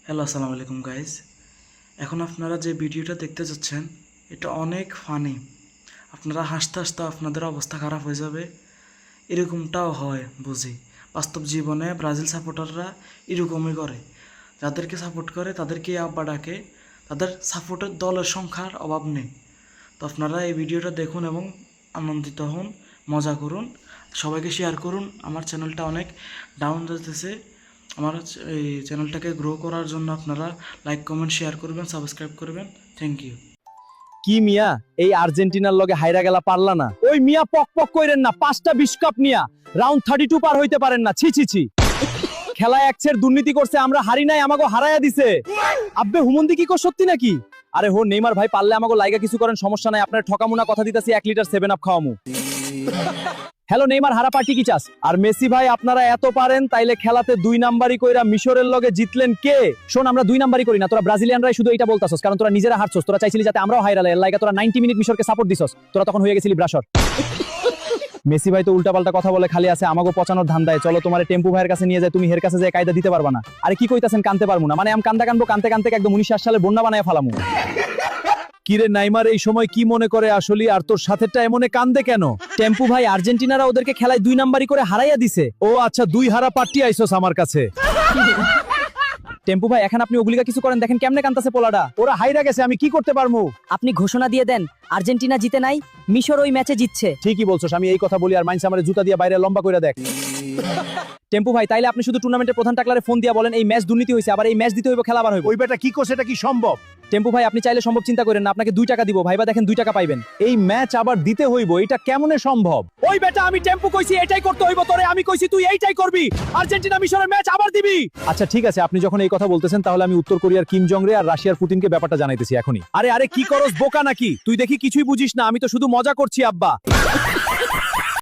Hello, আসসালামু আলাইকুম guys. এখন আপনারা যে ভিডিওটা দেখতে যাচ্ছেন এটা অনেক ফানি। আপনারা হাসতে হাসতে আপনাদের অবস্থা খারাপ হয়ে যাবে, এরকমটাও হয় বুঝি। বাস্তব জীবনে ব্রাজিল সাপোর্টাররা এরকমই করে, যাদেরকে সাপোর্ট করে তাদেরকে আব্বা ডাকে, তাদের সাপোর্টের দলের সংখ্যার অভাব নেই। তো আপনারা এই ভিডিওটা দেখুন এবং আনন্দিত হন, মজা করুন, সবাইকে শেয়ার করুন। আমার চ্যানেলটা অনেক ডাউন যেতেছে, আমার এই চ্যানেলটাকে গ্রো করার জন্য আপনারা লাইক কমেন্ট শেয়ার করবেন, সাবস্ক্রাইব করবেন। Thank you. কি মিয়া এই আর্জেন্টিনার লগে হাইরা গেলা পারলা না? ওই মিয়া পক পক কইরেন না, 5টা বিশ্বকাপ নিয়া রাউন্ড 32 পার হইতে পারেন না। ছি ছি ছি, খেলায় একচের দুর্নীতি করছে, আমরা হারি নাই, আমাগো হারায়া দিছে। আব্বে হুমন্দি কি কর সত্যি নাকি? আরে হো নেইমার ভাই, পারলে আমাগো লাইগা কিছু করেন, সমস্যা নাই, আপনার ঠকামুনা কথা দিতাছি 1 লিটার 7 আপ খাওয়ামু। হ্যালো নেইমার, হারা পার্টি কি চাস? আর মেসি ভাই, আপনারা এত পারেন তাইলে খেলাতে 2 নাম্বারই কইরা মিশরের লগে জিতলেন কে? শোন, আমরা 2 নাম্বারই করি না, তোরা ব্রাজিলিয়ানরাই শুধু এটা বলতাছস, কারণ তোরা নিজেরা হারছস। তোরা চাইছিলি যাতে আমরাও হাইরালে, এর লাইগা তোরা 90 মিনিট মিশরকে সাপোর্ট দিছস। তোরা তখন হয়ে গেছিলি ব্রাশর। মেসি ভাই তো উল্টাপাল্টা কথা বলে, খালি আছে আমাগো পচানোর ধান্দায়। চলো তোমার টেম্পু ভাইয়ের কাছে নিয়ে যায়, তুমি হের কাছে যায় কায়দা দিতে পারবা না। আরে কি কইতাছেন, কানতে পারবো না মানে? আমি কান্দা কানবো, কানতে কানতে একদম 1960 সালে বন্যা বানায় ফালামু। কিরে নাইমার, এই সময় কি মনে করে আসলি? আর তোর সাথেরটা এমনে কান্দে কেন? টেম্পু ভাই, আর্জেন্টিনারা ওদেরকে খেলায় 2 নাম্বারই করে হারাইয়া দিছে। ও আচ্ছা, 2 হারা পার্টি আইছস আমার কাছে। টেম্পু ভাই, এখন আপনি ওগুলিকা কিছু করেন, দেখেন কেমনে কান্তাছে পোলাডা। ওরা হাইরা গেছে, আমি কি করতে পারমু? আপনি ঘোষণা দিয়ে দেন আর্জেন্টিনা জিতে নাই, মিশর ওই ম্যাচে জিতছে। ঠিকই বলছস, আমি এই কথা বলি আর মাইন্স আমারে জুতা দিয়ে বাইরে লম্বা কইরা দেখ। টেম্পু ভাই, তাইলে আপনি শুধু টুর্নামেন্টের প্রধান টাকলারে ফোন দিয়া বলেন এই ম্যাচ দুর্নীতি হইছে, আবার এই ম্যাচ দিতে হইব, খেলা আবার হইব। ওই বেটা কি করছে, এটা কি সম্ভব? টেম্পু ভাই, আপনি চাইলে সম্ভব চিন্তা করেন না, আপনাকে 2 টাকা দিব ভাইবা, দেখেন 2 টাকা পাইবেন। এই ম্যাচ আবার দিতে হইব, এটা কেমনে সম্ভব? ওই বেটা, আমি টেম্পু কইছি এটাই করতে হইব তোরে, আমি কইছি তুই এইটাই করবি। আর্জেন্টিনা মিশরের ম্যাচ আবার দিবি। আচ্ছা ঠিক আছে, আপনি যখন এই কথা বলতেছেন তাহলে আমি উত্তর কোরিয়ার কিম জং রে আর রাশিয়ার পুতিনকে ব্যাপারটা জানাইতেছি এখনই। আরে আরে, কি করস বোকা নাকি তুই? দেখি কিছুই বুঝিস না, আমি তো শুধু মজা করছি আব্বা।